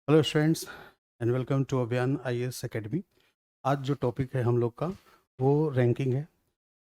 Hello students and welcome to Abhiyan IAS academy. आज जो topic है हम लोग का वो रैंकिंग है।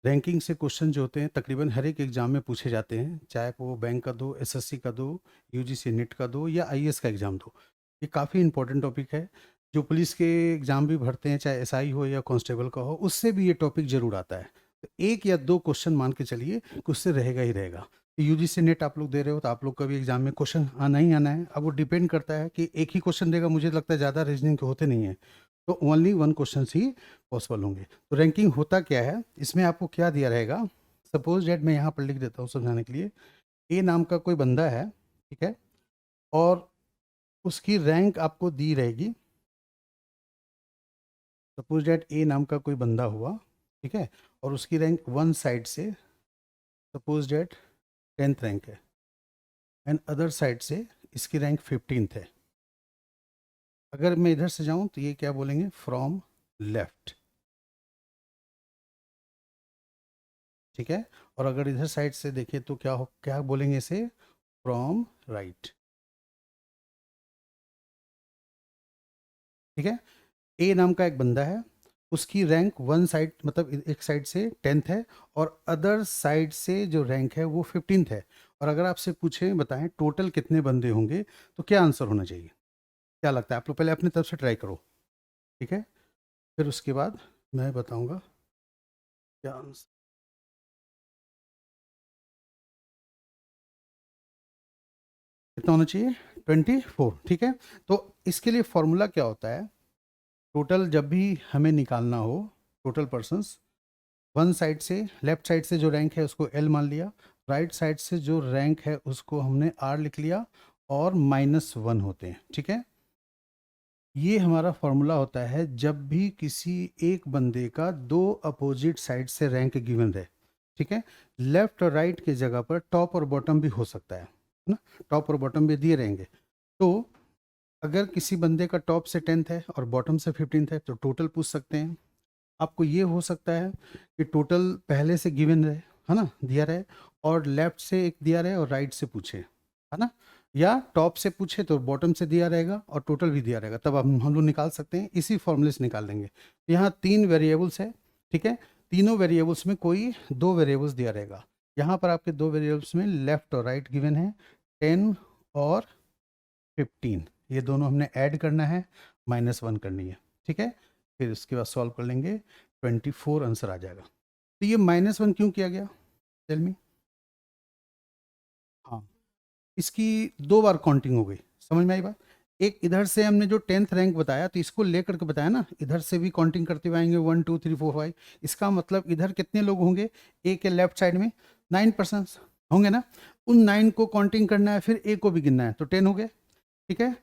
रैंकिंग से क्वेश्चन जो होते हैं तकरीबन हर एक एग्जाम में पूछे जाते हैं, चाहे वो बैंक का दो, एसएससी का दो, यूजीसी नेट का दो या आईएएस का एग्ज़ाम दो। ये काफ़ी इंपॉर्टेंट टॉपिक है। जो पुलिस के एग्ज़ाम भी भरते हैं, चाहे एसआई हो या कांस्टेबल का हो, उससे भी ये टॉपिक ज़रूर आता है। तो एक या दो क्वेश्चन मान के चलिए कि उससे रहेगा ही रहेगा। यूजीसी नेट आप लोग दे रहे हो तो आप लोग का भी एग्जाम में क्वेश्चन आना ही आना है। अब वो डिपेंड करता है कि एक ही क्वेश्चन देगा, मुझे लगता है ज़्यादा रीजनिंग के होते नहीं है, तो ओनली वन क्वेश्चन ही पॉसिबल होंगे। तो रैंकिंग होता क्या है, इसमें आपको क्या दिया रहेगा। सपोज डेट मैं यहाँ पर लिख देता हूँ समझाने के लिए। ए नाम का कोई बंदा है, ठीक है, और उसकी रैंक आपको दी रहेगी। सपोज डेट ए नाम का कोई बंदा हुआ, ठीक है, और उसकी रैंक वन साइड से सपोज डेट 10th रैंक है एंड अदर साइड से इसकी रैंक 15th है। अगर मैं इधर से जाऊं तो ये क्या बोलेंगे, फ्रॉम लेफ्ट, ठीक है। और अगर इधर साइड से देखिए तो क्या बोलेंगे इसे, फ्रॉम राइट, ठीक है। ए नाम का एक बंदा है, उसकी रैंक वन साइड मतलब एक साइड से 10th है और अदर साइड से जो रैंक है वो 15th है। और अगर आपसे पूछे बताएं टोटल कितने बंदे होंगे तो क्या आंसर होना चाहिए, क्या लगता है आप लोग, पहले अपनी तरफ से ट्राई करो, ठीक है, फिर उसके बाद मैं बताऊंगा क्या आंसर। कितना होना चाहिए, 24, ठीक है। तो इसके लिए फॉर्मूला क्या होता है, टोटल जब भी हमें निकालना हो, टोटल पर्सन्स, वन साइड से लेफ्ट साइड से जो रैंक है उसको एल मान लिया, राइट साइड से जो रैंक है उसको हमने आर लिख लिया, और -1 होते हैं, ठीक है। ये हमारा फॉर्मूला होता है जब भी किसी एक बंदे का दो अपोजिट साइड से रैंक गिवन रहे, ठीक है। लेफ्ट और राइट की जगह पर टॉप और बॉटम भी हो सकता है ना, टॉप और बॉटम भी दिए रहेंगे। तो अगर किसी बंदे का टॉप से 10th है और बॉटम से 15th है तो टोटल पूछ सकते हैं। आपको ये हो सकता है कि टोटल पहले से गिवन रहे, है ना, दिया रहे, और लेफ्ट से एक दिया रहे और राइट से पूछे, है ना, या टॉप से पूछे तो बॉटम से दिया रहेगा और टोटल भी दिया रहेगा, तब हम लोग निकाल सकते हैं, इसी फॉर्मूले से निकाल देंगे। यहाँ तीन वेरिएबल्स है, ठीक है, तीनों वेरिएबल्स में कोई दो वेरिएबल्स दिया रहेगा। यहाँ पर आपके दो वेरिएबल्स में लेफ्ट और राइट गिवन है, 10 और 15, ये दोनों हमने ऐड करना है, -1 करनी है, ठीक है। फिर उसके बाद सॉल्व कर लेंगे, 24 आंसर आ जाएगा। तो ये -1 क्यों किया गया, टेल मी। हाँ, इसकी दो बार काउंटिंग हो गई, समझ में आई बात। एक इधर से हमने जो 10th रैंक बताया तो इसको लेकर के बताया ना, इधर से भी काउंटिंग करते हुए आएंगे 1 2 3 4 5। इसका मतलब इधर कितने लोग होंगे, ए के लेफ्ट साइड में 9 पर्सन होंगे ना, उन 9 को काउंटिंग करना है, फिर ए को भी गिनना है, तो 10 हो गए, ठीक है।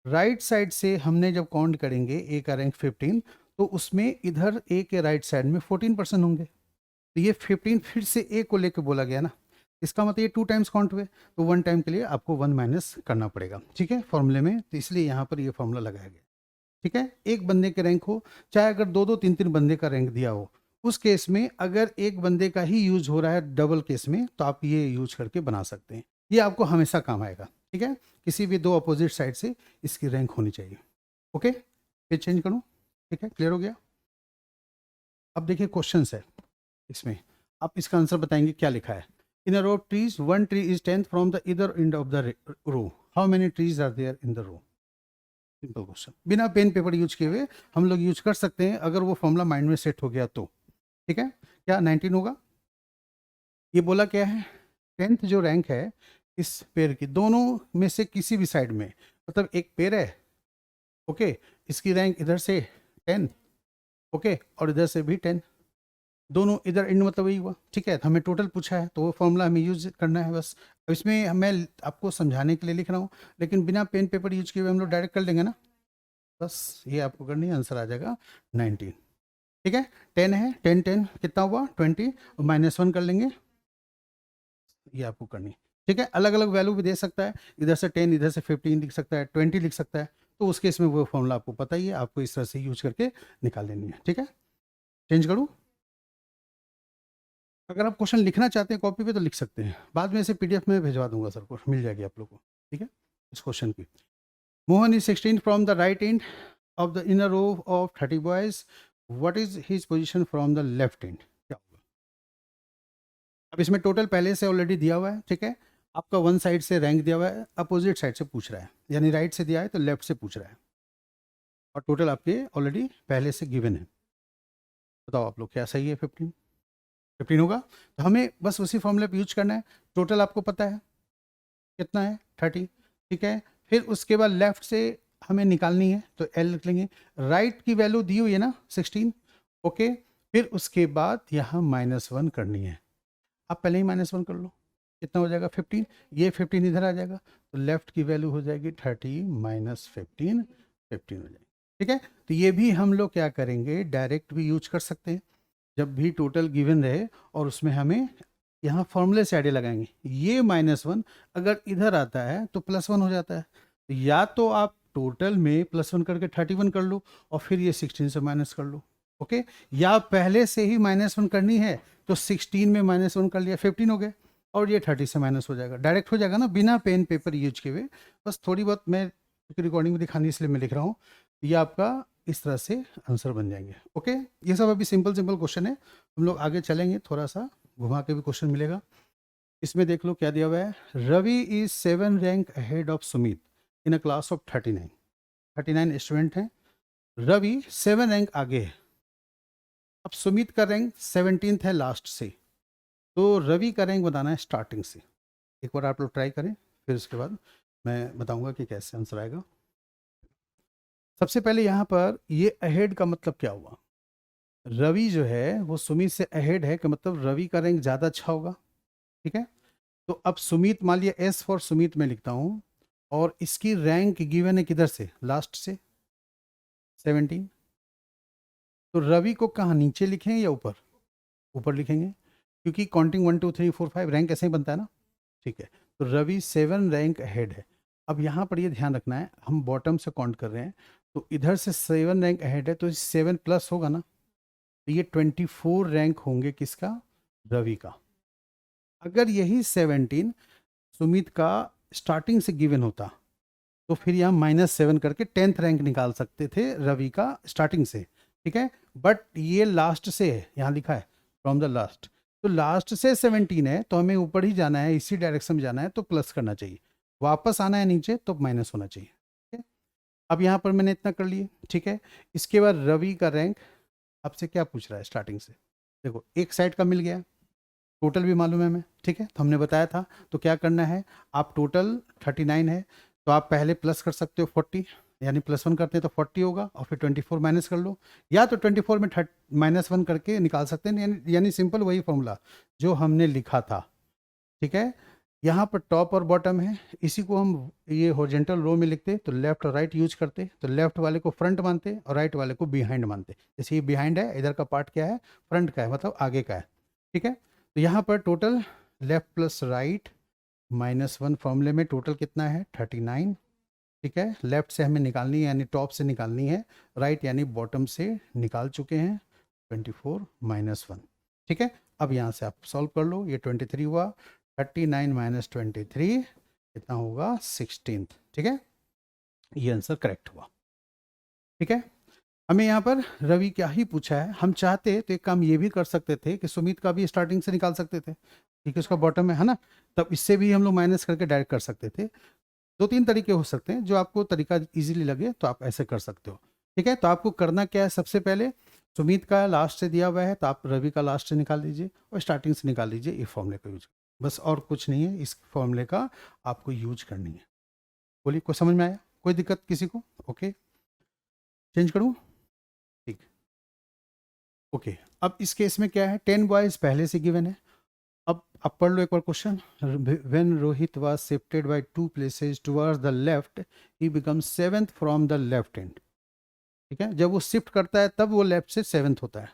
राइट साइड से हमने जब काउंट करेंगे ए का रैंक 15, तो उसमें इधर ए के राइट साइड में 14 पर्सन होंगे, तो ये 15 फिर से ए को लेके बोला गया ना, इसका मतलब ये 2 टाइम्स काउंट हुए, तो 1 टाइम के लिए आपको 1 माइनस करना पड़ेगा, ठीक है, फॉर्मूले में। तो इसलिए यहाँ पर ये फॉर्मूला लगाया गया, ठीक है। एक बंदे के रैंक हो, चाहे अगर दो दो तीन तीन बंदे का रैंक दिया हो, उस केस में अगर एक बंदे का ही यूज हो रहा है डबल केस में, तो आप ये यूज करके बना सकते हैं, ये आपको हमेशा काम आएगा, ठीक है। किसी भी दो अपोजिट साइड से इसकी रैंक होनी चाहिए, ओके। फिर चेंज करूँ, ठीक है, क्लियर हो गया। अब देखिए क्वेश्चन है इसमें, आप इसका आंसर बताएंगे क्या लिखा है। In a row trees, one tree is 10th from the other end of the row, how many trees are there in the row. Simple question, बिना पेन पेपर यूज किए हुए हम लोग यूज कर सकते हैं, अगर वो फॉर्मूला माइंड में सेट हो गया तो, ठीक है। क्या 19 होगा, ये बोला क्या है, 10th जो रैंक है इस पेयर की, दोनों में से किसी भी साइड में, मतलब एक पेयर है, ओके, इसकी रैंक इधर से 10, ओके, और इधर से भी 10, दोनों इधर एंड मतलब वही हुआ, ठीक है। तो हमें टोटल पूछा है तो वो फॉर्मूला हमें यूज करना है बस। अब इसमें मैं आपको समझाने के लिए लिख रहा हूँ, लेकिन बिना पेन पेपर यूज किए हुए हम लोग डायरेक्ट कर लेंगे ना, बस ये आपको करनी है, आंसर आ जाएगा 19, ठीक है। 10 है, 10 10 कितना हुआ 20, और -1 कर लेंगे, ये आपको करनी, ठीक है। अलग अलग वैल्यू भी दे सकता है, इधर से 10 इधर से 15 लिख सकता है, 20 लिख सकता है, तो उस केस में वो फॉर्मूला आपको पता ही है, आपको इस तरह से यूज करके निकाल लेनी है, ठीक है। चेंज करूँ, अगर आप क्वेश्चन लिखना चाहते हैं कॉपी पे तो लिख सकते हैं, बाद में इसे पीडीएफ में भिजवा दूंगा, सर को मिल जाएगी आप लोग को, ठीक है, इस क्वेश्चन की। Mohan is 16 from the right end of the inner row of 30 boys, what is his position from the left end, क्या होगा? अब इसमें टोटल पहले से ऑलरेडी दिया हुआ है, ठीक है, आपका वन साइड से रैंक दिया हुआ है, अपोजिट साइड से पूछ रहा है, यानी राइट से दिया है तो लेफ्ट से पूछ रहा है, और टोटल आपके ऑलरेडी पहले से गिवन है। बताओ आप लोग क्या सही है? 15 होगा। तो हमें बस उसी फॉर्मूले पे यूज करना है। टोटल आपको पता है कितना है, 30, ठीक है। फिर उसके बाद लेफ्ट से हमें निकालनी है तो एल लिख लेंगे। राइट की वैल्यू दी हुई है ना 16, ओके। फिर उसके बाद यहाँ -1 करनी है। आप पहले ही -1 कर लो, कितना हो जाएगा 15, ये 15 इधर आ जाएगा, तो लेफ्ट की वैल्यू हो जाएगी 30 - 15, 15 हो जाएगी, ठीक है। तो ये भी हम लोग क्या करेंगे, डायरेक्ट भी यूज कर सकते हैं, जब भी टोटल गिवन रहे और उसमें हमें यहाँ फॉर्मूले से आइडिया लगाएंगे। ये -1 अगर इधर आता है तो +1 हो जाता है, तो या तो आप टोटल में +1 करके 31 कर लो और फिर ये 16 से माइनस कर लो, ओके। या पहले से ही -1 करनी है तो 16 में -1 कर लिया, 15 हो गए, और ये 30 से माइनस हो जाएगा, डायरेक्ट हो जाएगा ना, बिना पेन पेपर यूज किए हुए। बस थोड़ी बहुत मैं रिकॉर्डिंग में दिखानी इसलिए मैं लिख रहा हूँ, ये आपका इस तरह से आंसर बन जाएंगे, ओके। ये सब अभी सिंपल सिंपल क्वेश्चन है, हम लोग आगे चलेंगे, थोड़ा सा घुमा के भी क्वेश्चन मिलेगा। इसमें देख लो क्या दिया हुआ है, Ravi is 7 rank ahead of Sumit in a class of 39। 39 student हैं, रवि 7 रैंक आगे है। अब सुमित का रैंक 17th है लास्ट से, तो रवि का रैंक बताना है स्टार्टिंग से। एक बार आप लोग ट्राई करें, फिर उसके बाद मैं बताऊंगा कि कैसे आंसर आएगा। सबसे पहले यहाँ पर ये अहेड का मतलब क्या हुआ, रवि जो है वो सुमित से अहेड है, कि मतलब रवि का रैंक ज़्यादा अच्छा होगा, ठीक है। तो अब सुमित, मान लिया एस फॉर सुमित मैं लिखता हूँ, और इसकी रैंक गिवन है किधर से, लास्ट से 17। तो रवि को कहाँ नीचे लिखेंगे या ऊपर? ऊपर लिखेंगे, क्योंकि काउंटिंग 1 2 3 4 5 रैंक ऐसे ही बनता है ना, ठीक है। तो रवि 7 रैंक अहेड है। अब यहाँ पर ये ध्यान रखना है, हम बॉटम से काउंट कर रहे हैं, तो इधर से 7 रैंक अहेड है, तो 7 प्लस होगा ना, तो ये 24 रैंक होंगे किसका, रवि का। अगर यही 17 सुमित का स्टार्टिंग से गिवन होता तो फिर यहाँ -7 करके 10th रैंक निकाल सकते थे रवि का स्टार्टिंग से, ठीक है। बट ये लास्ट से है, यहाँ लिखा है फ्रॉम द लास्ट, तो लास्ट से 17 है, तो हमें ऊपर ही जाना है, इसी डायरेक्शन में जाना है, तो प्लस करना चाहिए। वापस आना है नीचे तो माइनस होना चाहिए, ठीक है। अब यहाँ पर मैंने इतना कर लिए, ठीक है। इसके बाद रवि का रैंक आपसे क्या पूछ रहा है स्टार्टिंग से, देखो एक साइड का मिल गया, टोटल भी मालूम है हमें, ठीक है, तो हमने बताया था। तो क्या करना है, आप टोटल 39 है, तो आप पहले प्लस कर सकते हो 40, यानी +1 करते हैं तो 40 होगा, और फिर 24 माइनस कर लो, या तो 24 में -1 करके निकाल सकते हैं, यानी सिंपल वही फॉर्मूला जो हमने लिखा था, ठीक है। यहाँ पर टॉप और बॉटम है, इसी को हम ये हॉरिजॉन्टल रो में लिखते तो लेफ्ट और राइट यूज करते, तो लेफ्ट वाले को फ्रंट मानते और राइट वाले को बिहाइंड मानते। जैसे ये बिहाइंड है, इधर का पार्ट क्या है, फ्रंट का है, मतलब आगे का है, ठीक है। तो यहाँ पर टोटल लेफ्ट प्लस राइट -1 फॉर्मूले में टोटल कितना है 39, ठीक है। लेफ्ट से हमें निकालनी है, यानी टॉप से निकालनी है, राइट यानी बॉटम से निकाल चुके हैं 24 -1, ठीक है। अब यहाँ से आप सॉल्व कर लो, ये 23 हुआ, 39 - 23 कितना होगा 16th, ठीक है। ये आंसर करेक्ट हुआ, ठीक है। हमें यहाँ पर रवि क्या ही पूछा है, हम चाहते तो एक काम ये भी कर सकते थे कि सुमित का भी स्टार्टिंग से निकाल सकते थे, ठीक है, उसका बॉटम है ना, तब इससे भी हम लोग माइनस करके डायरेक्ट कर सकते थे। 2 3 तरीके हो सकते हैं, जो आपको तरीका इजीली लगे तो आप ऐसे कर सकते हो, ठीक है। तो आपको करना क्या है, सबसे पहले सुमित का लास्ट से दिया हुआ है, तो आप रवि का लास्ट से निकाल लीजिए और स्टार्टिंग से निकाल लीजिए, इस फॉर्मूले का यूज, बस और कुछ नहीं है, इस फॉर्मूले का आपको यूज करनी है। बोलिए, कोई समझ में आया, कोई दिक्कत किसी को? ओके, चेंज करूँ? ठीक, ओके। अब इस केस में क्या है, 10 बॉयज पहले से गिवन है। अब आप पढ़ लो एक बार question, when Rohit was shifted by 2 places towards the left he becomes 7th from the left end, ठीक है। जब वो शिफ्ट करता है तब वो लेफ्ट से 7th होता है।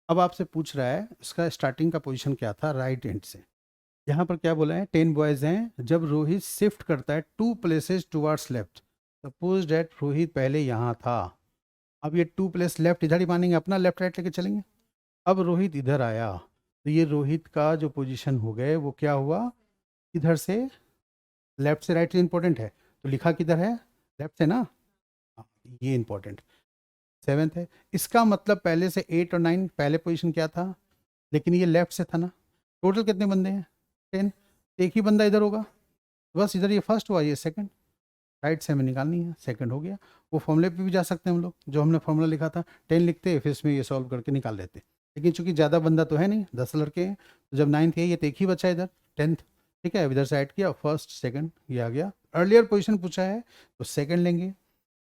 अब आपसे पूछ रहा है इसका स्टार्टिंग का पोजीशन क्या था, राइट एंड से। यहाँ पर क्या बोला है, 10 बॉयज हैं, जब रोहित शिफ्ट करता है 2 places towards left, suppose that Rohit पहले यहाँ था, अब ये 2 प्लेस लेफ्ट इधर ही मानेंगे, अपना लेफ्ट राइट लेके चलेंगे। अब रोहित इधर आया, तो ये रोहित का जो पोजीशन हो गए वो क्या हुआ, इधर से लेफ्ट से राइट से इंपॉर्टेंट है, तो लिखा किधर है, लेफ्ट से ना, हाँ, ये इंपॉर्टेंट 7th है। इसका मतलब पहले से 8 और 9 पहले पोजीशन क्या था, लेकिन ये लेफ्ट से था ना। टोटल कितने बंदे हैं, 10। एक ही बंदा इधर होगा, बस इधर ये फर्स्ट हुआ, ये सेकंड, राइट से हमें निकालनी है, सेकंड हो गया। वो फॉर्मूले पे भी जा सकते हैं हम लोग, जो हमने फॉर्मूला लिखा था 10 लिखते फिर इसमें ये सॉल्व करके निकाल लेते। लेकिन चूंकि ज़्यादा बंदा तो है नहीं, 10 लड़के हैं, तो जब 9th है ये तो एक ही बचा इधर 10th। ठीक है, अब इधर से ऐड किया, फर्स्ट सेकंड ये आ गया। अर्लियर पोजीशन पूछा है तो सेकंड लेंगे।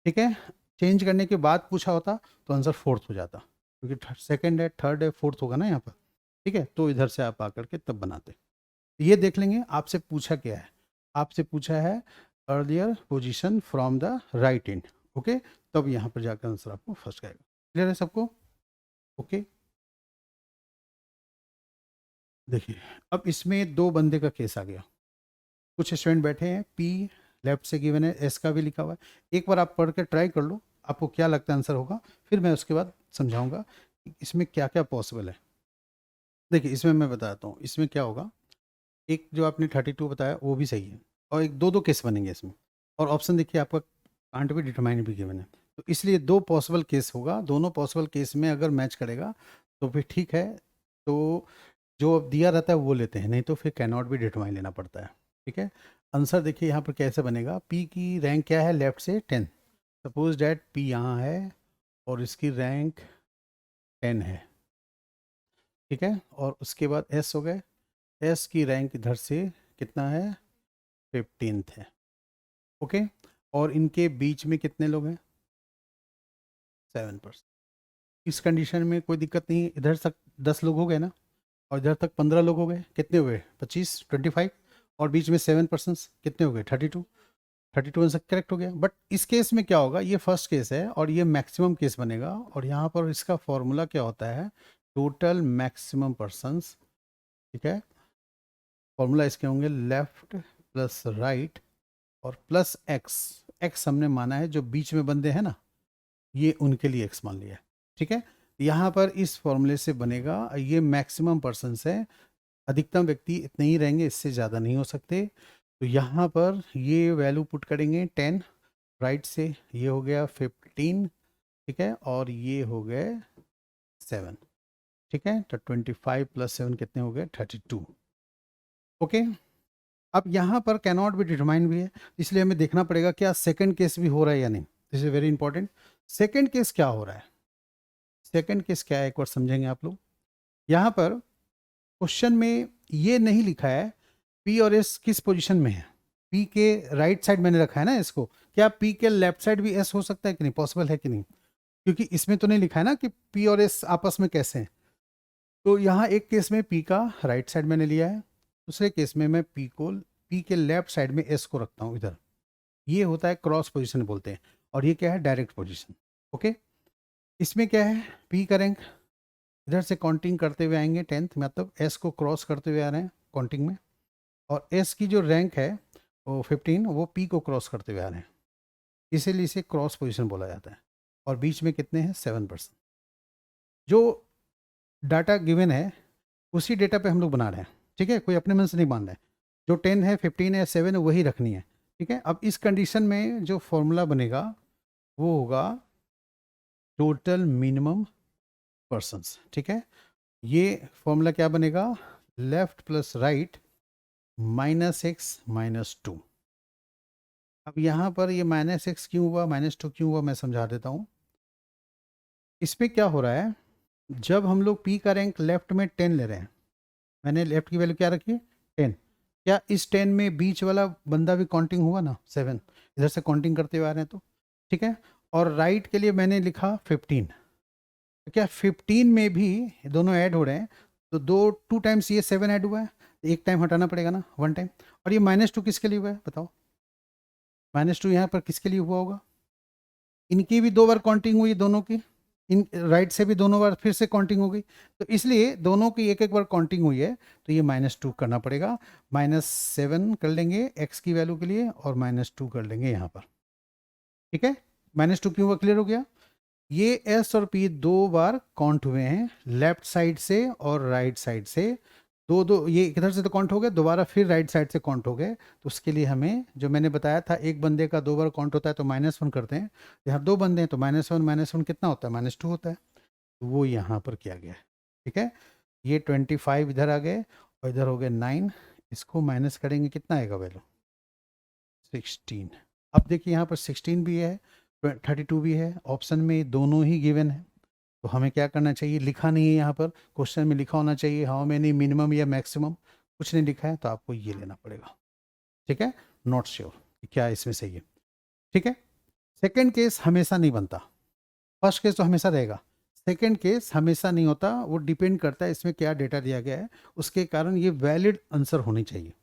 ठीक है, चेंज करने के बाद पूछा होता तो आंसर फोर्थ हो जाता, क्योंकि सेकंड है, थर्ड है, फोर्थ होगा ना यहाँ पर। ठीक है, तो इधर से आप आकर के तब बनाते। ये देख लेंगे आपसे पूछा क्या है, आपसे पूछा है earlier position from the right and. Okay, तब यहाँ पर जाकर आंसर आपको फर्स्ट आएगा। क्लियर है सबको? ओके, देखिए अब इसमें दो बंदे का केस आ गया। कुछ स्टूडेंट बैठे हैं, पी लेफ्ट से गिवन है, एस का भी लिखा हुआ है। एक बार आप पढ़ के ट्राई कर लो, आपको क्या लगता है आंसर होगा, फिर मैं उसके बाद समझाऊंगा कि इसमें क्या क्या पॉसिबल है। देखिए इसमें मैं बताता हूँ इसमें क्या होगा। एक जो आपने 32 बताया वो भी सही है, और एक दो दो केस बनेंगे इसमें। और ऑप्शन देखिए आपका कांट भी डिटरमाइन भी गिवन है, तो इसलिए दो पॉसिबल केस होगा। दोनों पॉसिबल केस में अगर मैच करेगा तो फिर ठीक है, तो जो अब दिया रहता है वो लेते हैं, नहीं तो फिर कैन नॉट भी डिटरमाइन लेना पड़ता है। ठीक है, आंसर देखिए यहाँ पर कैसे बनेगा। पी की रैंक क्या है, लेफ्ट से 10। सपोज डैट पी यहाँ है और इसकी रैंक 10 है। ठीक है, और उसके बाद एस हो गए, एस की रैंक इधर से कितना है, 15th है। ओके, और इनके बीच में कितने लोग हैं, 7%। इस कंडीशन में कोई दिक्कत नहीं है, इधर तक 10 लोग हो गए ना, और इधर तक 15 लोग हो गए, कितने हुए 25, 25, और बीच में 7% कितने हो गए 32। 32 आंसर करेक्ट हो गया। बट इस केस में क्या होगा, ये फर्स्ट केस है और ये मैक्सिमम केस बनेगा, और यहाँ पर इसका फॉर्मूला क्या होता है, टोटल मैक्सिमम पर्सन्स। ठीक है, फॉर्मूला इसके होंगे लेफ्ट प्लस राइट और प्लस एक्स। एक्स हमने माना है जो बीच में बंदे हैं ना, ये उनके लिए एक्स मान लिया है। ठीक है, यहाँ पर इस फॉर्मूले से बनेगा, ये मैक्सिमम पर्सन्स है, अधिकतम व्यक्ति इतने ही रहेंगे, इससे ज़्यादा नहीं हो सकते। तो यहाँ पर ये वैल्यू पुट करेंगे 10, राइट से ये हो गया 15। ठीक है, और ये हो गए 7। ठीक है, तो 25 प्लस 7 कितने हो गए 32। ओके, अब यहाँ पर कैनॉट भी डिटरमाइन भी है, इसलिए हमें देखना पड़ेगा क्या सेकंड केस भी हो रहा है या नहीं। This is very important. Second case क्या हो रहा है, सेकंड केस क्या है एक बार समझेंगे आप लोग। यहाँ पर क्वेश्चन में ये नहीं लिखा है पी और एस किस पोजीशन में है। पी के राइट साइड मैंने रखा है ना इसको, क्या पी के लेफ्ट साइड भी एस हो सकता है कि नहीं, पॉसिबल है कि नहीं, क्योंकि इसमें तो नहीं लिखा है ना कि पी और एस आपस में कैसे हैं। तो यहाँ एक केस में पी का राइट साइड मैंने लिया है, दूसरे केस में मैं पी के लेफ्ट साइड में एस को रखता हूँ इधर। ये होता है क्रॉस पोजीशन बोलते हैं, और ये क्या है, डायरेक्ट पोजीशन। ओके, इसमें क्या है, पी का रैंक इधर से काउंटिंग करते हुए आएंगे 10th, मतलब एस को क्रॉस करते हुए आ रहे हैं काउंटिंग में, और एस की जो रैंक है वो 15, वो पी को क्रॉस करते हुए आ रहे हैं, इसीलिए इसे क्रॉस पोजीशन बोला जाता है। और बीच में कितने हैं, 7%। जो डाटा गिवन है उसी डेटा पे हम लोग बना रहे हैं। ठीक है, कोई अपने मन से नहीं मान रहे हैं, जो 10 है, 15 है, 7 है, वही रखनी है। ठीक है, अब इस कंडीशन में जो फॉर्मूला बनेगा वो होगा टोटल मिनिमम पर्सन्स। ठीक है, ये फॉर्मूला क्या बनेगा, left plus right minus x minus 2। अब यहाँ पर ये माइनस एक्स क्यों हुआ, माइनस 2 क्यों हुआ, मैं समझा देता हूँ। इसमें क्या हो रहा है, जब हम लोग पी का रैंक लेफ्ट में 10 ले रहे हैं, मैंने लेफ्ट की वैल्यू क्या रखी है 10, क्या इस 10 में बीच वाला बंदा भी काउंटिंग हुआ ना, 7, इधर से काउंटिंग करते हुए आ रहे हैं तो। ठीक है, और राइट के लिए मैंने लिखा 15, तो क्या 15 में भी दोनों ऐड हो रहे हैं, तो दो 2 टाइम्स ये 7 ऐड हुआ है, एक टाइम हटाना पड़ेगा ना, 1 टाइम। और ये माइनस 2 किसके लिए हुआ है बताओ, माइनस 2 यहाँ पर किसके लिए हुआ होगा, इनकी भी 2 बार काउंटिंग हुई दोनों की, इन राइट से भी दोनों बार फिर से काउंटिंग हो गई, तो इसलिए दोनों की एक एक बार काउंटिंग हुई है, तो ये -2 करना पड़ेगा। -7 कर लेंगे एक्स की वैल्यू के लिए, और -2 कर लेंगे यहाँ पर। ठीक है, -2 क्यों हुआ, क्लियर हो गया। ये एस और पी 2 बार काउंट हुए हैं लेफ्ट साइड से और राइट साइड से, दो दो ये इधर से तो काउंट हो गए, दोबारा फिर राइट साइड से काउंट हो गए, तो उसके लिए हमें जो मैंने बताया था एक बंदे का 2 बार काउंट होता है तो -1 करते हैं, यहाँ 2 बंदे हैं तो -1 कितना होता है, -2 होता है, तो वो यहाँ पर किया गया है। ठीक है, ये 25 इधर आ गए और इधर हो गए 9, इसको माइनस करेंगे कितना आएगा वैल्यू, 16। अब देखिए यहाँ पर 16 भी है, 32 भी है, ऑप्शन में दोनों ही गिवन है, तो हमें क्या करना चाहिए, लिखा नहीं है यहाँ पर, क्वेश्चन में लिखा होना चाहिए हाउ मेनी मिनिमम या मैक्सिमम, कुछ नहीं लिखा है तो आपको ये लेना पड़ेगा। ठीक है, नॉट श्योर क्या इसमें सही है। ठीक है, सेकंड केस हमेशा नहीं बनता, फर्स्ट केस तो हमेशा रहेगा, सेकंड केस हमेशा नहीं होता, वो डिपेंड करता है इसमें क्या डेटा दिया गया है, उसके कारण ये वैलिड आंसर होनी चाहिए।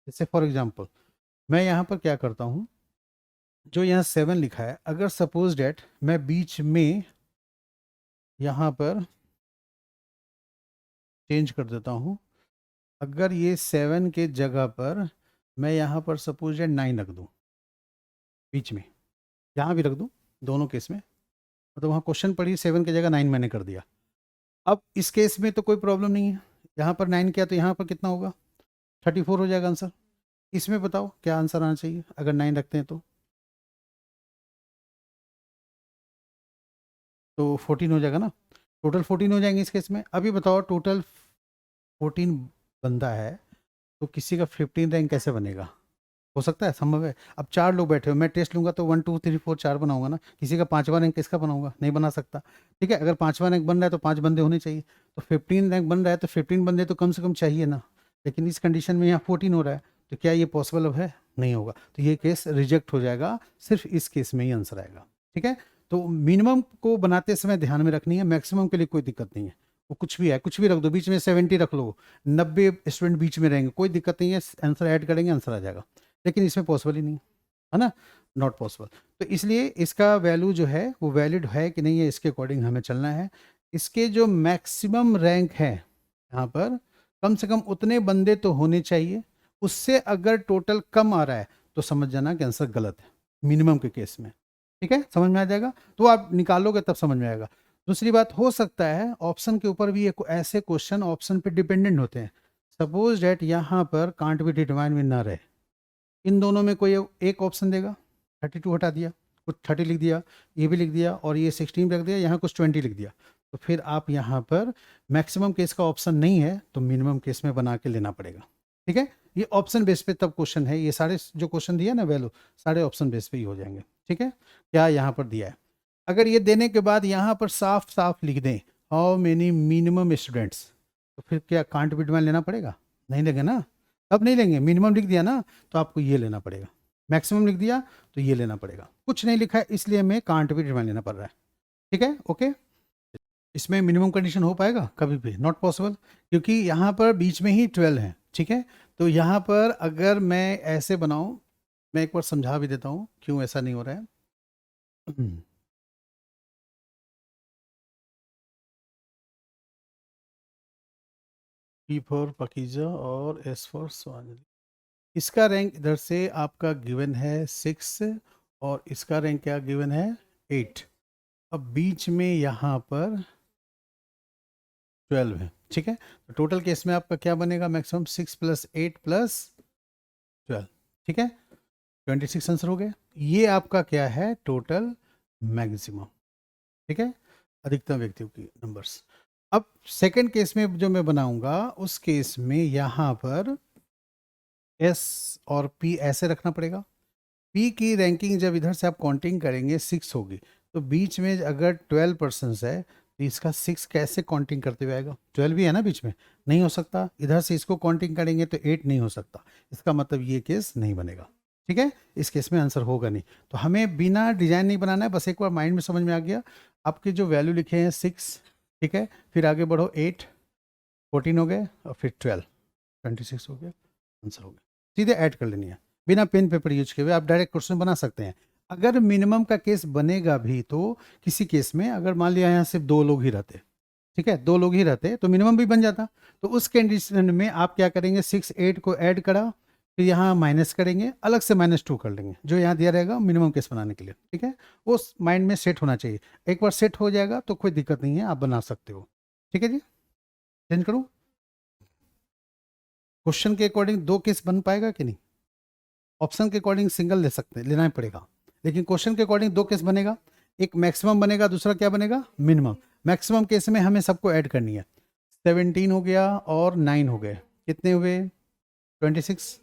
जैसे फॉर एग्जांपल मैं यहाँ पर क्या करता हूँ, जो यहाँ 7 लिखा है, अगर सपोज डेट मैं बीच में यहाँ पर चेंज कर देता हूँ, अगर ये 7 के जगह पर मैं यहाँ पर सपोज डेट 9 रख दूँ, बीच में यहाँ भी रख दूँ, दोनों केस में, मतलब वहाँ क्वेश्चन पढ़ी 7 की जगह 9 मैंने कर दिया। अब इस केस में तो कोई प्रॉब्लम नहीं है, यहाँ पर 9 किया तो यहाँ पर कितना होगा, 34 हो जाएगा आंसर। इसमें बताओ क्या आंसर आना चाहिए अगर 9 रखते हैं तो 14 हो जाएगा ना, टोटल 14 हो जाएंगे इस केस में। अभी बताओ टोटल 14 बंदा है तो किसी का 15 रैंक कैसे बनेगा, हो सकता है, संभव है। अब 4 लोग बैठे हो, मैं टेस्ट लूंगा तो 1 2 3 4 4 बनाऊंगा ना, किसी का 5वां रैंक किसका बनाऊंगा, नहीं बना सकता। ठीक है, अगर 5वां रैंक बन रहा है तो 5 बंदे होने चाहिए, तो 15 रैंक बन रहा है तो 15 बंदे तो कम से कम चाहिए ना, लेकिन इस कंडीशन में यहाँ 14 हो रहा है, तो क्या ये पॉसिबल अब है, नहीं होगा, तो ये केस रिजेक्ट हो जाएगा, सिर्फ इस केस में ही आंसर आएगा। ठीक है, तो मिनिमम को बनाते समय ध्यान में रखनी है, मैक्सिमम के लिए कोई दिक्कत नहीं है, वो कुछ भी है, कुछ भी रख दो, बीच में 70 रख लो, 90 स्टूडेंट बीच में रहेंगे, कोई दिक्कत नहीं है, आंसर ऐड करेंगे आंसर आ जाएगा, लेकिन इसमें पॉसिबल ही नहीं है ना, नॉट पॉसिबल। तो इसलिए इसका वैल्यू जो है वो वैलिड है कि नहीं है, इसके अकॉर्डिंग हमें चलना है। इसके जो मैक्सिमम रैंक है यहाँ पर, कम से कम उतने बंदे तो होने चाहिए, उससे अगर टोटल कम आ रहा है तो समझ जाना कि आंसर गलत है, मिनिमम के केस में। ठीक है, समझ में आ जाएगा, तो आप निकालोगे तब समझ में आएगा। दूसरी बात, हो सकता है ऑप्शन के ऊपर भी ऐसे क्वेश्चन ऑप्शन पे डिपेंडेंट होते हैं, सपोज डेट यहाँ पर कांट बी डिटरमाइन में ना रहे, इन दोनों में कोई एक ऑप्शन देगा, 32 हटा दिया, कुछ 30 लिख दिया, ये भी लिख दिया और ये 16 रख दिया, यहाँ कुछ 20 लिख दिया, तो फिर आप यहाँ पर मैक्सिमम केस का ऑप्शन नहीं है तो मिनिमम केस में बना के लेना पड़ेगा। ठीक है, ये ऑप्शन बेस पे तब क्वेश्चन है, ये सारे जो क्वेश्चन दिया ना वैल्यू, सारे ऑप्शन बेस पे ही हो जाएंगे। ठीक है, क्या यहाँ पर दिया है, अगर ये देने के बाद यहाँ पर साफ साफ लिख दें हाउ मेनी मिनिमम स्टूडेंट्स, तो फिर क्या कांट बी डिटरमाइन लेना पड़ेगा, नहीं लेंगे ना, अब नहीं लेंगे, मिनिमम लिख दिया ना तो आपको ये लेना पड़ेगा, मैक्सिमम लिख दिया तो ये लेना पड़ेगा, कुछ नहीं लिखा है इसलिए हमें कांट भी डिटरमाइन लेना पड़ रहा है। ठीक है, ओके, इसमें मिनिमम कंडीशन हो पाएगा कभी भी, नॉट पॉसिबल, क्योंकि यहाँ पर बीच में ही 12 है। ठीक है, तो यहाँ पर अगर मैं ऐसे बनाऊँ, मैं एक बार समझा भी देता हूँ क्यों ऐसा नहीं हो रहा है। P फॉर पकीजा और S फॉर स्वांजलि, इसका रैंक इधर से आपका गिवन है 6 और इसका रैंक क्या गिवन है 8, अब बीच में यहाँ पर 12 है। ठीक है, तो टोटल केस में आपका क्या बनेगा, मैक्सिमम 6 + 8 + 12। ठीक है, 26 आंसर हो गया, ये आपका क्या है टोटल मैक्सिमम। ठीक है, अधिकतम व्यक्तियों की नंबर्स। अब सेकंड केस में जो मैं बनाऊंगा उस केस में यहाँ पर S और P ऐसे रखना पड़ेगा, P की रैंकिंग जब इधर से आप काउंटिंग करेंगे 6 होगी, तो बीच में अगर 12 पर्सन्स है तो इसका 6 कैसे काउंटिंग करते हुए आएगा, 12 भी है ना बीच में, नहीं हो सकता, इधर से इसको काउंटिंग करेंगे तो 8 नहीं हो सकता, इसका मतलब ये केस नहीं बनेगा। ठीक है, इस केस में आंसर होगा नहीं, तो हमें बिना डिजाइन नहीं बनाना है, बस एक बार माइंड में समझ में आ गया, आपके जो वैल्यू लिखे हैं 6, ठीक है, फिर आगे बढ़ो 8, 14 हो गए और फिर 12, 26 हो गया, आंसर हो गया, सीधे ऐड कर लेनी है, बिना पेन पेपर यूज किए हुए आप डायरेक्ट क्वेश्चन बना सकते हैं। अगर मिनिमम का केस बनेगा भी तो किसी केस में अगर मान लिया यहाँ सिर्फ 2 लोग ही रहते, ठीक है, 2 लोग ही रहते तो मिनिमम भी बन जाता, तो उस कंडीशन में आप क्या करेंगे, 6 8 को ऐड करा, फिर यहाँ माइनस करेंगे, अलग से -2 कर लेंगे जो यहाँ दिया रहेगा मिनिमम केस बनाने के लिए। ठीक है, वो माइंड में सेट होना चाहिए, एक बार सेट हो जाएगा तो कोई दिक्कत नहीं है, आप बना सकते हो। ठीक है जी, चेंज करूँ। क्वेश्चन के अकॉर्डिंग दो केस बन पाएगा कि नहीं? ऑप्शन के अकॉर्डिंग सिंगल ले सकते हैं, लेना ही पड़ेगा, लेकिन क्वेश्चन के अकॉर्डिंग दो केस बनेगा, एक मैक्सिमम बनेगा, दूसरा क्या बनेगा? मिनिमम। मैक्सिमम केस में हमें सबको ऐड करनी है। 17 हो गया और 9 हो गए, कितने हुए? 26।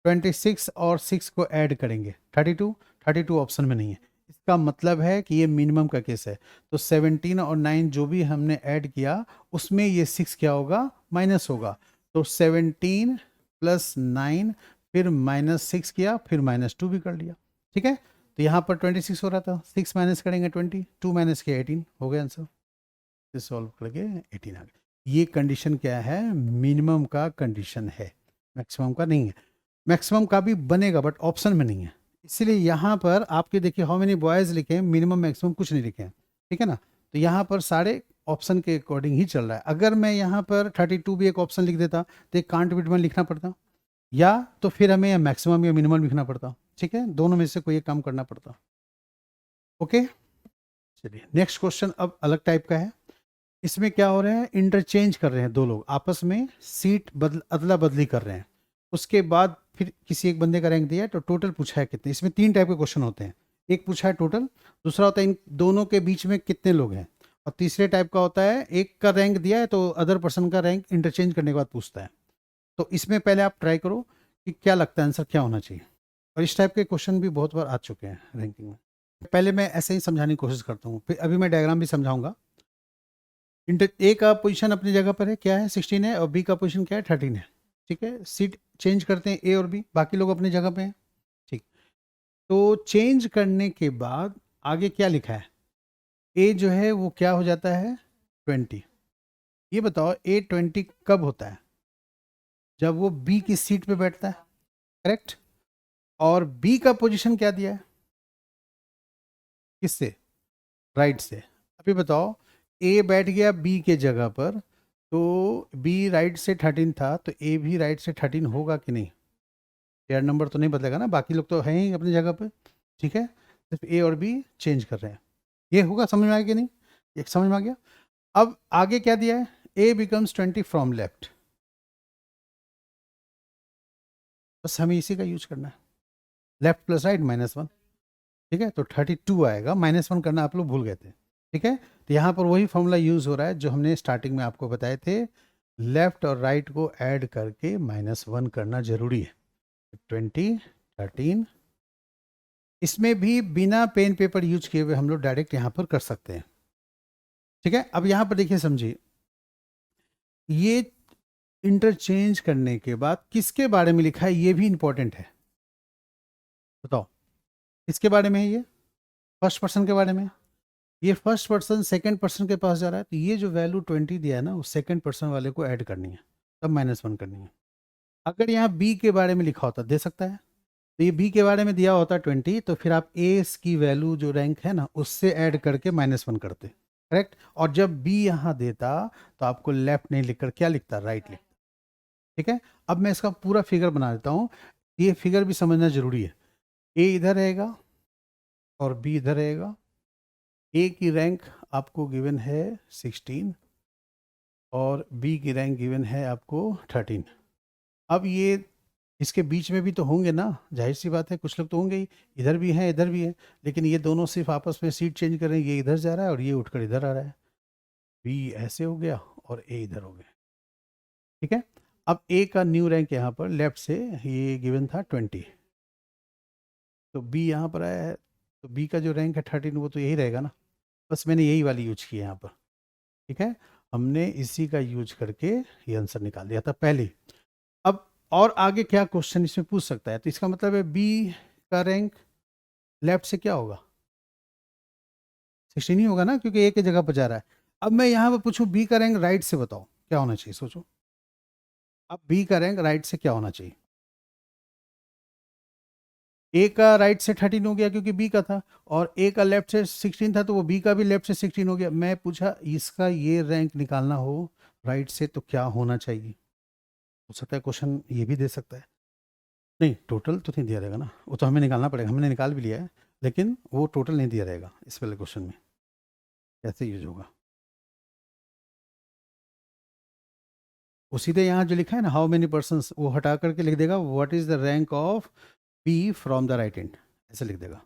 26 और 6 को ऐड करेंगे 32। 32 ऑप्शन में नहीं है, इसका मतलब है कि ये मिनिमम का केस है। तो 17 और 9 जो भी हमने ऐड किया उसमें ये 6 क्या होगा? माइनस होगा। तो 17 प्लस 9 फिर -6 किया, फिर -2 भी कर लिया। ठीक है, तो यहाँ पर 26 हो रहा था, 6 माइनस करेंगे 20, 2 माइनस किया 18 हो गया आंसर। इसे सॉल्व करके 18 आ गया। ये कंडीशन क्या है? मिनिमम का कंडीशन है, मैक्सिमम का नहीं है। मैक्सिमम का भी बनेगा बट ऑप्शन में नहीं है, इसलिए यहाँ पर आपके देखिए हाउ मेनी बॉयज़ लिखे हैं, मिनिमम मैक्सिमम कुछ नहीं लिखे हैं। ठीक है ना, तो यहाँ पर सारे ऑप्शन के अकॉर्डिंग ही चल रहा है। अगर मैं यहाँ पर 32 भी एक ऑप्शन लिख देता तो एक कांट बिटवीन लिखना पड़ता, या तो फिर हमें या मैक्सिमम या मिनिमम लिखना पड़ता। ठीक है, दोनों में से कोई एक काम करना पड़ता। ओके, चलिए नेक्स्ट क्वेश्चन अब अलग टाइप का है। इसमें क्या हो रहा है? इंटरचेंज कर रहे हैं दो लोग आपस में, सीट अदला बदली कर रहे हैं। उसके बाद फिर किसी एक बंदे का रैंक दिया है, तो टोटल पूछा है कितने। इसमें 3 टाइप के क्वेश्चन होते हैं, एक पूछा है टोटल, दूसरा होता है इन दोनों के बीच में कितने लोग हैं, और तीसरे टाइप का होता है एक का रैंक दिया है तो अदर पर्सन का रैंक इंटरचेंज करने के बाद पूछता है। तो इसमें पहले आप ट्राई करो कि क्या लगता है आंसर क्या होना चाहिए, और इस टाइप के क्वेश्चन भी बहुत बार आ चुके हैं रैंकिंग में। पहले मैं ऐसे ही समझाने की कोशिश करता हूँ, फिर अभी मैं डायग्राम भी समझाऊंगा। इंटर ए का पोजीशन अपनी जगह पर है, क्या है? 16 है, और बी का पोजीशन क्या है? 13 है। ठीक है, सीट चेंज करते हैं ए और बी, बाकी लोग अपनी जगह पे हैं। ठीक, तो चेंज करने के बाद आगे क्या लिखा है? ए जो है वो क्या हो जाता है? 20। ये बताओ ए 20 कब होता है? जब वो बी की सीट पे बैठता है, करेक्ट। और बी का पोजीशन क्या दिया है? किससे? राइट से। अभी बताओ, ए बैठ गया बी के जगह पर, तो बी राइट से 13 था, तो ए भी राइट से 13 होगा कि नहीं? पेयर नंबर तो नहीं बदलेगा ना, बाकी लोग तो हैं ही अपनी जगह पे। ठीक है, सिर्फ ए और बी चेंज कर रहे हैं। ये होगा, समझ में आया कि नहीं? एक समझ में आ गया। अब आगे क्या दिया है? ए बिकम्स 20 फ्रॉम लेफ्ट, बस हमें इसी का यूज करना है। Left plus right -1। ठीक है, तो 32 आएगा, -1 करना आप लोग भूल गए थे। ठीक है, तो यहाँ पर वही फॉर्मूला यूज हो रहा है जो हमने स्टार्टिंग में आपको बताए थे, लेफ्ट और राइट को ऐड करके -1 करना जरूरी है। 20, 13, इसमें भी बिना पेन पेपर यूज किए हुए हम लोग डायरेक्ट यहाँ पर कर सकते हैं। ठीक है, अब यहाँ पर देखिए, समझिए, ये इंटरचेंज करने के बाद किसके बारे में लिखा है ये भी इंपॉर्टेंट है। बताओ किसके बारे में है ये? फर्स्ट पर्सन के बारे में। ये फर्स्ट पर्सन सेकंड पर्सन के पास जा रहा है, तो ये जो वैल्यू 20 दिया है ना, वो सेकंड पर्सन वाले को ऐड करनी है, तब -1 करनी है। अगर यहाँ बी के बारे में लिखा होता, दे सकता है, तो ये बी के बारे में दिया होता 20, तो फिर आप ए की वैल्यू जो रैंक है ना उससे ऐड करके -1 करते, करेक्ट। और जब बी यहाँ देता तो आपको लेफ्ट नहीं लिखकर क्या लिखता? राइट लिखता। ठीक है, अब मैं इसका पूरा फिगर बना देता हूँ, ये फिगर भी समझना जरूरी है। ए इधर रहेगा और बी इधर रहेगा। ए की रैंक आपको गिवन है 16 और बी की रैंक गिवन है आपको 13। अब ये इसके बीच में भी तो होंगे ना, जाहिर सी बात है, कुछ लोग तो होंगे ही, इधर भी हैं इधर भी हैं, लेकिन ये दोनों सिर्फ आपस में सीट चेंज कर रहे हैं, ये इधर जा रहा है और ये उठकर इधर आ रहा है। बी ऐसे हो गया और ए इधर हो गया। ठीक है, अब ए का न्यू रैंक यहाँ पर लेफ्ट से ये गिवन था 20, तो बी यहाँ पर आया है, तो बी का जो रैंक है 13 वो तो यही रहेगा ना, बस मैंने यही वाली यूज की है यहाँ पर। ठीक है, हमने इसी का यूज करके ये आंसर निकाल दिया था पहले। अब और आगे क्या क्वेश्चन इसमें पूछ सकता है? तो इसका मतलब है बी का रैंक लेफ्ट से क्या होगा? 16 ही होगा ना, क्योंकि ए की जगह पर जा रहा है। अब मैं यहाँ पर पूछूं बी का रैंक राइट से, बताओ क्या होना चाहिए? सोचो, अब बी का रैंक राइट से क्या होना चाहिए? ए का राइट से 13 हो गया क्योंकि बी का था, और ए का लेफ्ट से 16 था, तो वो बी का भी लेफ्ट से 16 हो गया। मैं पूछा इसका ये रैंक निकालना हो राइट से तो क्या होना चाहिए? हो सकता है क्वेश्चन ये भी दे सकता है। नहीं, टोटल तो नहीं दिया रहेगा ना, वो तो हमें निकालना पड़ेगा, हमने निकाल भी लिया है, लेकिन वो टोटल नहीं दिया रहेगा इस वाले क्वेश्चन में। कैसे यूज होगा? वो सीधे यहाँ जो लिखा है ना हाउ मेनी पर्सन्स, वो हटा करके लिख देगा what is the rank of B from the right end, ऐसे लिख देगा,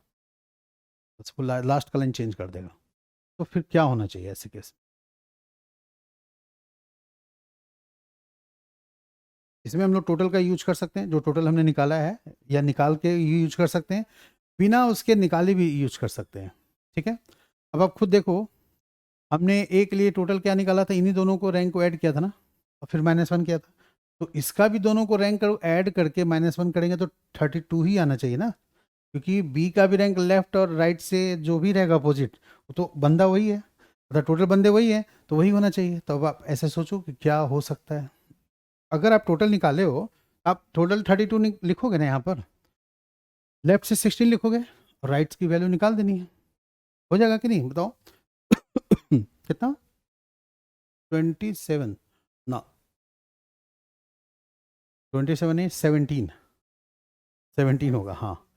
उसको लास्ट का लाइन चेंज कर देगा। तो फिर क्या होना चाहिए ऐसे केस? इसमें हम लोग टोटल का यूज कर सकते हैं, जो टोटल हमने निकाला है, या निकाल के यूज कर सकते हैं, बिना उसके निकाले भी यूज कर सकते हैं। ठीक है, अब आप खुद देखो, हमने ए के लिए टोटल क्या निकाला था, इन्हीं दोनों को रैंक को ऐड किया था ना, और फिर -1 किया था। तो इसका भी दोनों को रैंक ऐड करके -1 करेंगे तो 32 ही आना चाहिए ना, क्योंकि बी का भी रैंक लेफ्ट और राइट से जो भी रहेगा अपोजिट, वो तो बंदा वही है, मतलब टोटल बंदे वही है, तो वही होना चाहिए। तो अब आप ऐसे सोचो कि क्या हो सकता है। अगर आप टोटल निकाले हो, आप टोटल 32 लिखोगे ना यहाँ पर, लेफ्ट से 16 लिखोगे और राइट की वैल्यू निकाल देनी है, हो जाएगा कि नहीं बताओ? कितना? 27 ना, 27 नहीं, 17 होगा, हाँ।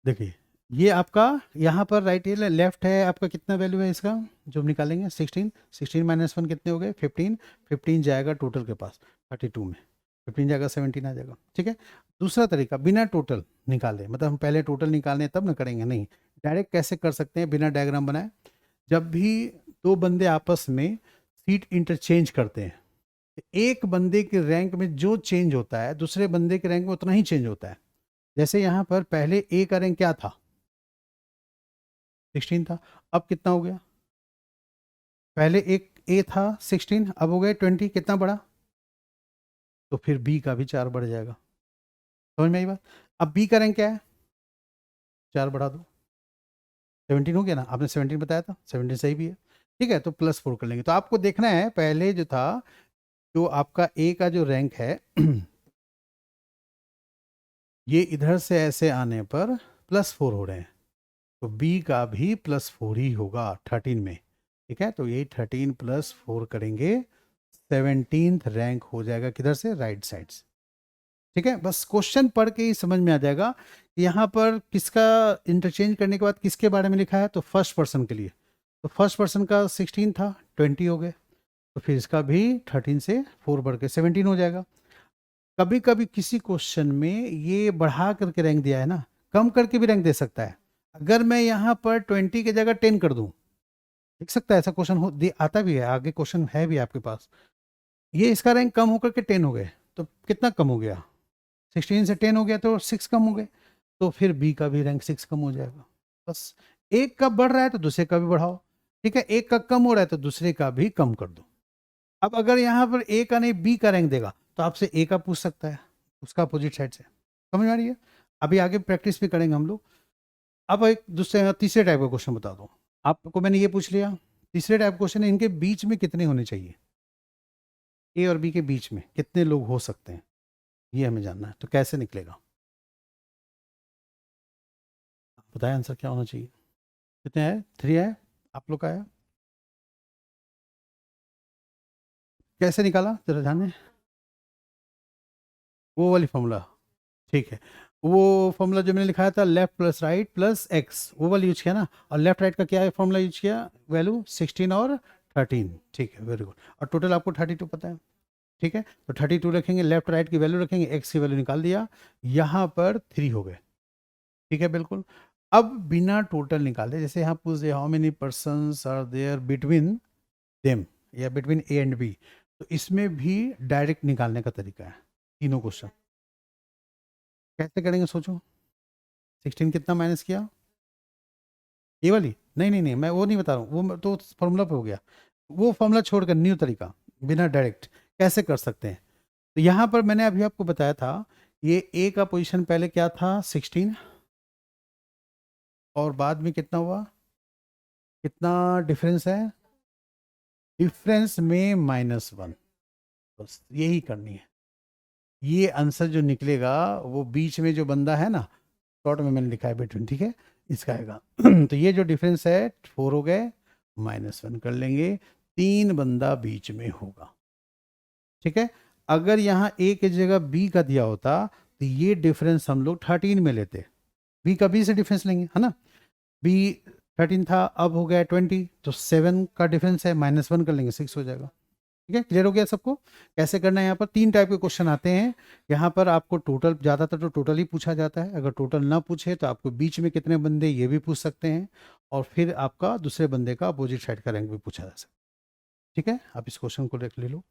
देखिए, ये आपका यहाँ पर राइट है, लेफ्ट है आपका, कितना वैल्यू है इसका जो हम निकालेंगे? 16, 16 -1 कितने हो गए? 15, 15 जाएगा टोटल के पास 32 में, 15 जाएगा 17 आ जाएगा। ठीक है, दूसरा तरीका बिना टोटल निकाले, मतलब हम पहले टोटल निकालने तब ना करेंगे, नहीं, डायरेक्ट कैसे कर सकते हैं बिना डायग्राम बनाए? जब भी दो बंदे आपस में सीट इंटरचेंज करते हैं, एक बंदे के रैंक में जो चेंज होता है दूसरे बंदे के रैंक में उतना ही चेंज होता है। जैसे यहाँ पर पहले ए का रैंक क्या था? 16 था, अब कितना हो गया? पहले एक ए था 16, अब हो गए 20, कितना बढ़ा? तो फिर बी का भी 4 बढ़ जाएगा। समझ में आई बात? अब बी का रैंक क्या है? 4 बढ़ा दो, 17 हो गया ना, आपने 17 बताया था, 17 सही भी है। ठीक है, तो +4 कर लेंगे। तो आपको देखना है पहले जो था, जो आपका ए का जो रैंक है ये इधर से ऐसे आने पर +4 हो रहे हैं, तो बी का भी +4 ही होगा 13 में। ठीक है, तो यही 13 + 4 करेंगे, 17th रैंक हो जाएगा किधर से? राइट साइड से। ठीक है, बस क्वेश्चन पढ़ के ही समझ में आ जाएगा कि यहाँ पर किसका इंटरचेंज करने के बाद किसके बारे में लिखा है। तो फर्स्ट पर्सन के लिए, तो फर्स्ट पर्सन का 16 था, 20 हो गए, तो फिर इसका भी 13 से 4 बढ़ के 17 हो जाएगा। कभी कभी किसी क्वेश्चन में ये बढ़ा करके रैंक दिया है ना, कम करके भी रैंक दे सकता है। अगर मैं यहाँ पर 20 की जगह 10 कर दूं, देख सकता है ऐसा क्वेश्चन हो आता भी है, आगे क्वेश्चन है भी आपके पास। ये इसका रैंक कम होकर के 10 हो गए, तो कितना कम हो गया? 16 से 10 हो गया तो 6 कम हो गए, तो फिर बी का भी रैंक 6 कम हो जाएगा। बस, एक का बढ़ रहा है तो दूसरे का भी बढ़ाओ। ठीक है, एक का कम हो रहा है तो दूसरे का भी कम कर दो। अब अगर यहाँ पर ए का नहीं बी का रैंक देगा, तो आपसे ए का पूछ सकता है, उसका अपोजिट साइड से। समझ में आ रही है? अभी आगे प्रैक्टिस भी करेंगे हम लोग। अब एक दूसरे तीसरे टाइप का क्वेश्चन बता दो आपको, मैंने ये पूछ लिया। तीसरे टाइप क्वेश्चन है, इनके बीच में कितने होने चाहिए? ए और बी के बीच में कितने लोग हो सकते हैं, ये हमें जानना है। तो कैसे निकलेगा? बताएं आंसर क्या होना चाहिए? कितने है? 3 है, आप लोग का है। कैसे निकाला जरा जाने, वो वाली फॉर्मूला? ठीक है, वो फॉर्मूला जो मैंने लिखाया था, left plus right plus x, वो वाला यूज किया ना। और लेफ्ट राइट का क्या है फॉर्मूला यूज किया? वैल्यू 16 और 13। ठीक है, वेरी गुड। और टोटल आपको 32 पता है। ठीक है, तो 32 रखेंगे, लेफ्ट राइट की वैल्यू रखेंगे, एक्स की वैल्यू निकाल दिया, यहाँ पर 3 हो गए। ठीक है, बिल्कुल। अब बिना टोटल निकाले, जैसे यहाँ पूछ दिया how many persons are there between them, या बिटवीन ए एंड बी, तो इसमें भी डायरेक्ट निकालने का तरीका है। तीनों क्वेश्चन कैसे करेंगे सोचो? 16 कितना माइनस किया? ये वाली? नहीं नहीं नहीं, मैं वो नहीं बता रहा हूँ, वो तो फॉर्मूला पे हो गया। वो फॉर्मूला छोड़कर न्यू तरीका, बिना डायरेक्ट कैसे कर सकते हैं? तो यहाँ पर मैंने अभी आपको बताया था, ये ए का पोजीशन पहले क्या था? 16, और बाद में कितना हुआ? कितना डिफरेंस है? डिफरेंस में -1, बस यही करनी है। ये आंसर जो निकलेगा, वो बीच में जो बंदा है ना, शॉर्ट में मैंने लिखा है बिटवीन, ठीक है, इसका आएगा। तो ये जो डिफरेंस है 4 हो गए, -1 कर लेंगे, 3 बंदा बीच में होगा। ठीक है, अगर यहाँ ए की जगह बी का दिया होता, तो ये डिफरेंस हम लोग 13 में लेते, बी का बी से डिफरेंस लेंगे, है ना। बी 13 था, अब हो गया 20, तो 7 का डिफरेंस है, -1 कर लेंगे, 6 हो जाएगा। ठीक है, क्लियर हो गया सबको? कैसे करना है? यहाँ पर 3 टाइप के क्वेश्चन आते हैं। यहाँ पर आपको टोटल, ज़्यादातर तो टोटल ही पूछा जाता है। अगर टोटल ना पूछे तो आपको बीच में कितने बंदे ये भी पूछ सकते हैं, और फिर आपका दूसरे बंदे का अपोजिट साइड का रैंक भी पूछा जा सकता है। ठीक है, आप इस क्वेश्चन को देख ले लो।